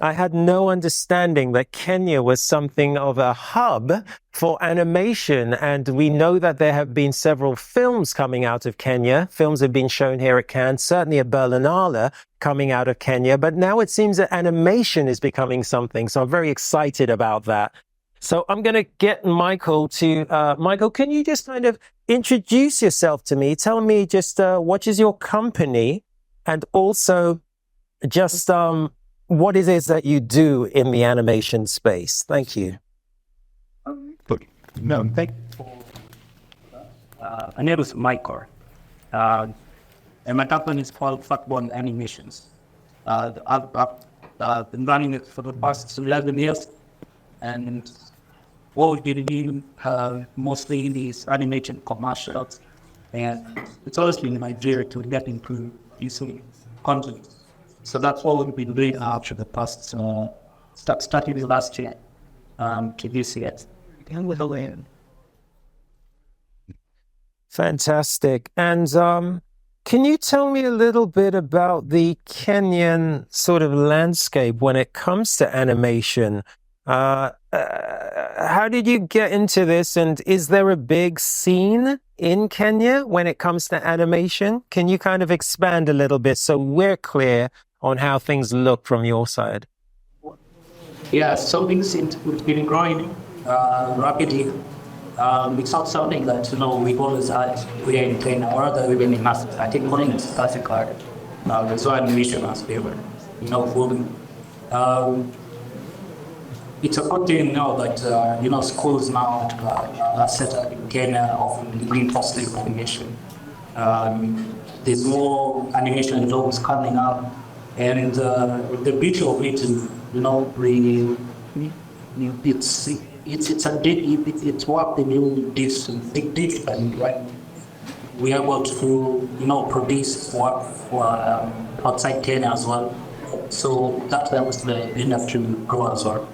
I had no understanding that Kenya was something of a hub for animation. And we know that there have been several films coming out of Kenya. Films have been shown here at Cannes, certainly a Berlinale coming out of Kenya. But now it seems that animation is becoming something. So I'm very excited about that. So I'm going to get Michael to, Michael, can you just kind of introduce yourself to me? Tell me just what is your company, and also just what it is that you do in the animation space. Thank you. No, thank you. My name is Michael, and my company is called Fatborn Animations. I've been running it for the past 11 years, and what we've been doing mostly is animation commercials, and it's always been my dream to get into using content. So that's what we've been doing after the past, starting last year to this year. With the land. Fantastic. And can you tell me a little bit about the Kenyan sort of landscape when it comes to animation? How did you get into this, and is there a big scene in Kenya when it comes to animation? Can you kind of expand a little bit so we're clear on how things look from your side? Yeah, so things we've been growing rapidly. It's not something that, we've always had here in Kenya, or rather we've been in Africa. I think only in South Africa, there's one animation has favored, moving. It's a good thing now that, schools now are set up in Kenya of degree positive animation. There's more animation jobs coming up, and the beauty of it is, it's what the new digital, right? We are able to, produce work for outside Kenya as well. So that was the industry grow as well.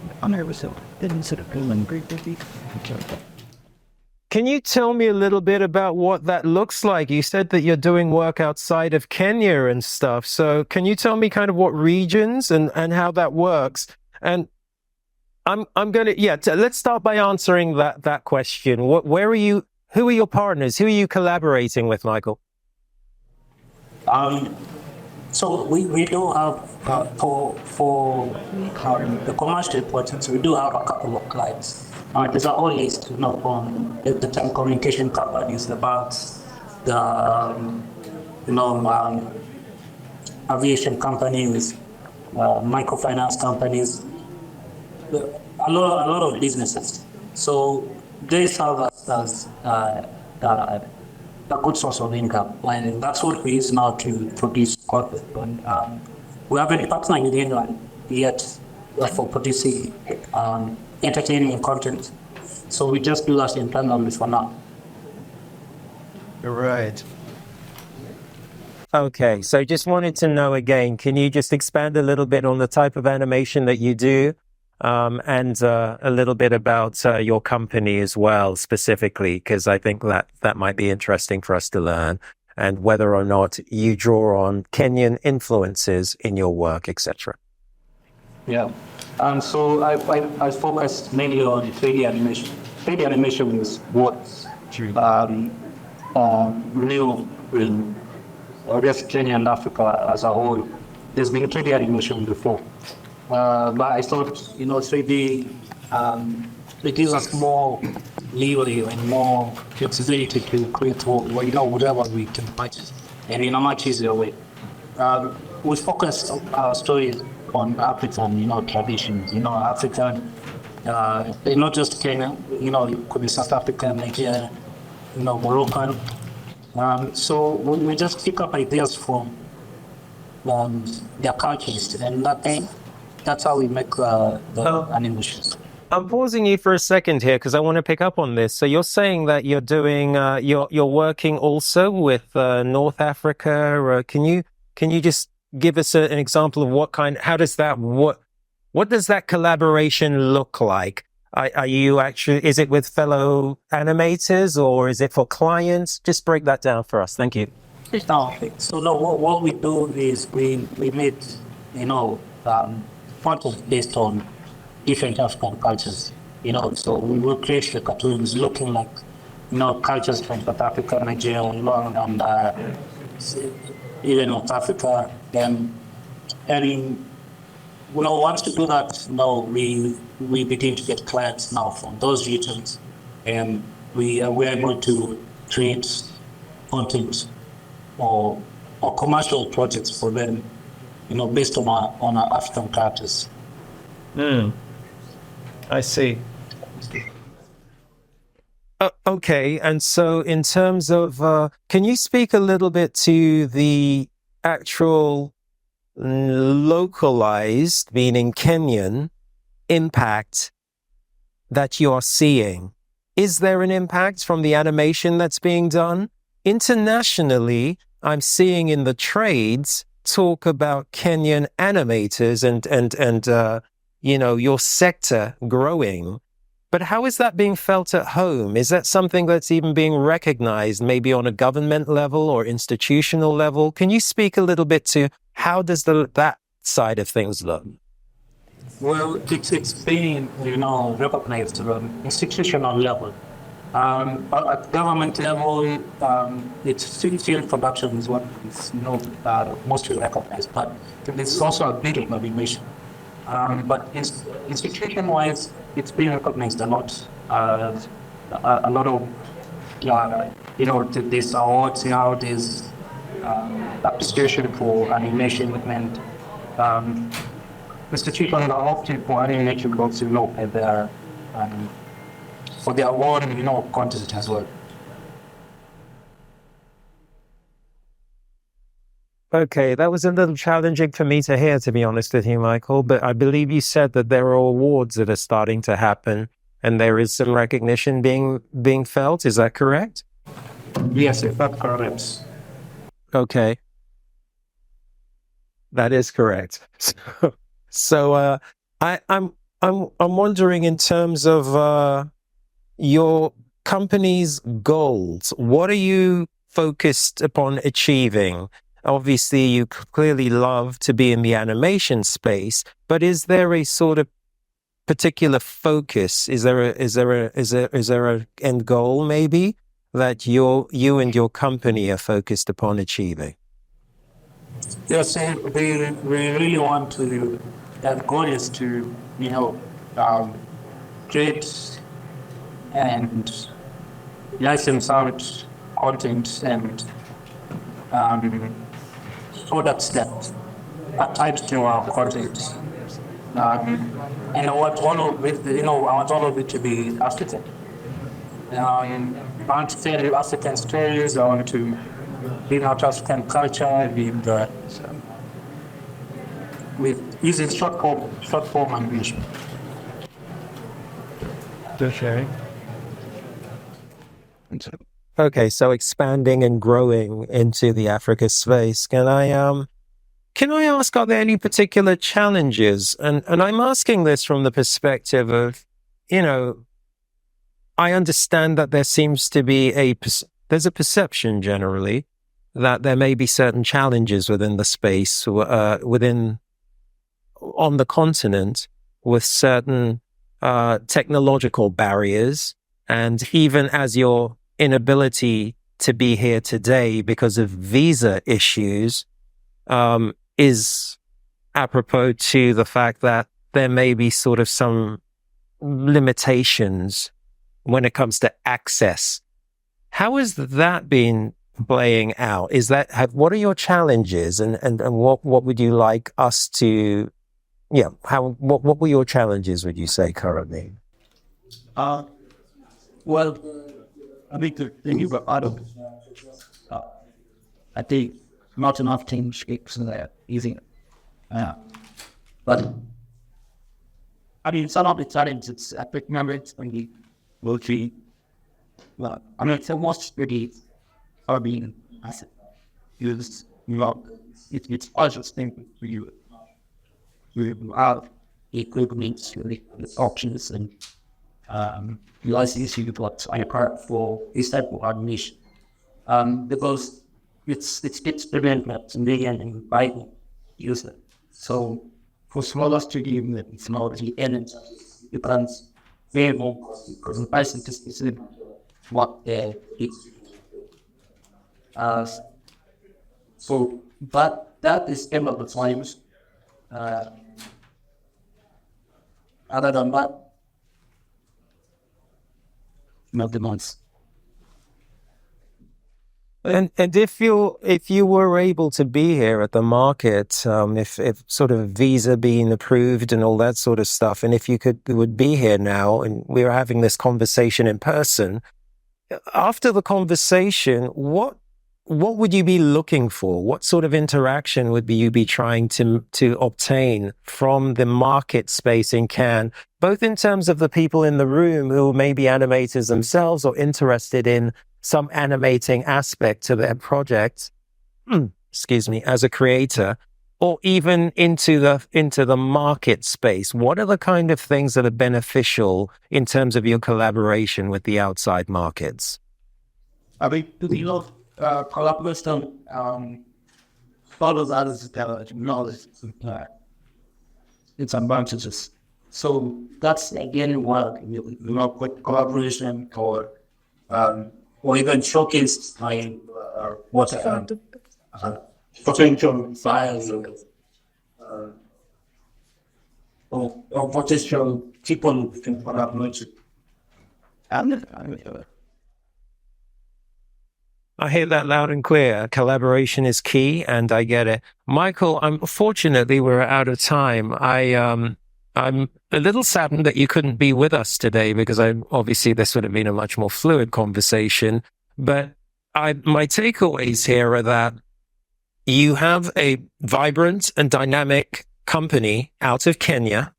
Can you tell me a little bit about what that looks like? You said that you're doing work outside of Kenya and stuff. So can you tell me kind of what regions and how that works? And I'm going to, let's start by answering that question. Who are your partners? Who are you collaborating with, Michael? So we do have, for the commercial importance, we do have a couple of clients. There's a whole list, from the telecommunication companies, the banks, the, aviation companies, microfinance companies, a lot of businesses. So they serve us as a good source of income, and that's what we use now to produce content. We haven't partnered with anyone yet for producing entertaining content, so we just do that internally for now. Right. Okay, so just wanted to know again, can you just expand a little bit on the type of animation that you do, and a little bit about your company as well, specifically, because I think that might be interesting for us to learn, and whether or not you draw on Kenyan influences in your work, etc. Yeah, so I focused mainly on 3D animation. 3D animation is what new in, I guess, Kenya and Africa as a whole. There's been 3D animation before. But I thought, 3D, it gives us more leeway and more flexibility to create whatever we can budget, and in a much easier way. We focused our stories on African, traditions, African, not just Kenya, it could be South Africa, Nigeria, Moroccan. So we just pick up ideas from their cultures, and that's how we make the animations. I'm pausing you for a second here because I want to pick up on this. So you're saying that you're doing, you're working also with North Africa. Or can you just give us an example of how does that, what does that collaboration look like? Are you actually, is it with fellow animators or is it for clients? Just break that down for us. Thank you. So no, what we do is we meet, photos based on different African cultures. So we will create the cartoons looking like, cultures from South Africa, Nigeria, and even North Africa. And once we do that, we begin to get clients now from those regions, and we are able to create content or commercial projects for them, based on our African characters. I see. Okay, and so in terms of, can you speak a little bit to the actual localized, meaning Kenyan, impact that you are seeing? Is there an impact from the animation that's being done? Internationally, I'm seeing in the trades talk about Kenyan animators and your sector growing. But how is that being felt at home? Is that something that's even being recognized, maybe on a government level or institutional level? Can you speak a little bit to how does that side of things look? Well, it's being, recognized at an institutional level. At government level, it's still production is what is mostly recognized, but it's also a big innovation. But institution-wise, it's being recognized a lot. A lot of, these awards, there's appreciation for animation, and institutions are opting for animation both, and their for their own, content as well. Okay, that was a little challenging for me to hear, to be honest with you, Michael, but I believe you said that there are awards that are starting to happen and there is some recognition being felt. Is that correct? Yes, that's correct. Okay. That is correct. So I'm wondering, in terms of your company's goals, what are you focused upon achieving? Obviously, you clearly love to be in the animation space, but is there a sort of particular focus? Is there a end goal maybe that you and your company are focused upon achieving? Yes, we really want to. That goal is to create and license out content and products that are types to our content. And I want all of it, I want all of it to be African. I want to tell African stories. I want to bring out African culture with using short form animation. Okay, so expanding and growing into the Africa space. Can I ask, are there any particular challenges? And I'm asking this from the perspective of, I understand that there seems to be there's a perception generally that there may be certain challenges within the space, on the continent, with certain technological barriers, and even as your inability to be here today because of visa issues is apropos to the fact that there may be sort of some limitations when it comes to access. How has that been playing out? What are your challenges, and what would you like us to, what were your challenges, would you say, currently? Well, I think the thing about Adam, I think not enough teams are using it. But I mean, some of the challenges, I remember it's when you will see. Well, I mean, it's almost really are being used. It's always thing for you. We have equipment, options, and licensing what I part for this type of animation. Because it's development and they and Bible use it. So for smaller studio, it's not the end. You can't pay more because the price is what it's. Uh, so, but that is end of the times. Uh, Other than that, not the months. And if you were able to be here at the market, if sort of visa being approved and all that sort of stuff, and if you would be here now, and we were having this conversation in person, after the conversation, what would you be looking for? What sort of interaction would you be trying to obtain from the market space in Cannes, both in terms of the people in the room who may be animators themselves or interested in some animating aspect to their project, excuse me, as a creator, or even into the market space? What are the kind of things that are beneficial in terms of your collaboration with the outside markets? I mean, collaboration, follows others' knowledge, its advantages. So that's again what with collaboration or even showcase my what potential files or potential people in collaboration. I hear that loud and clear. Collaboration is key, and I get it. Michael, unfortunately, we're out of time. I'm a little saddened that you couldn't be with us today because obviously this would have been a much more fluid conversation. But my takeaways here are that you have a vibrant and dynamic company out of Kenya.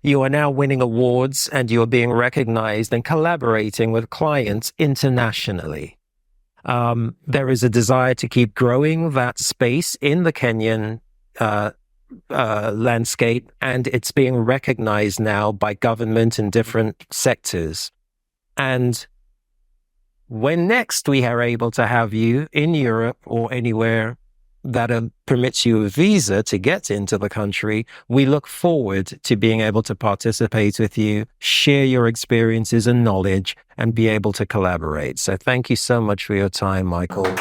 You are now winning awards and you're being recognized and collaborating with clients internationally. There is a desire to keep growing that space in the Kenyan landscape, and it's being recognized now by government in different sectors. And when next we are able to have you in Europe or anywhere that permits you a visa to get into the country, we look forward to being able to participate with you, share your experiences and knowledge, and be able to collaborate. So thank you so much for your time, Michael.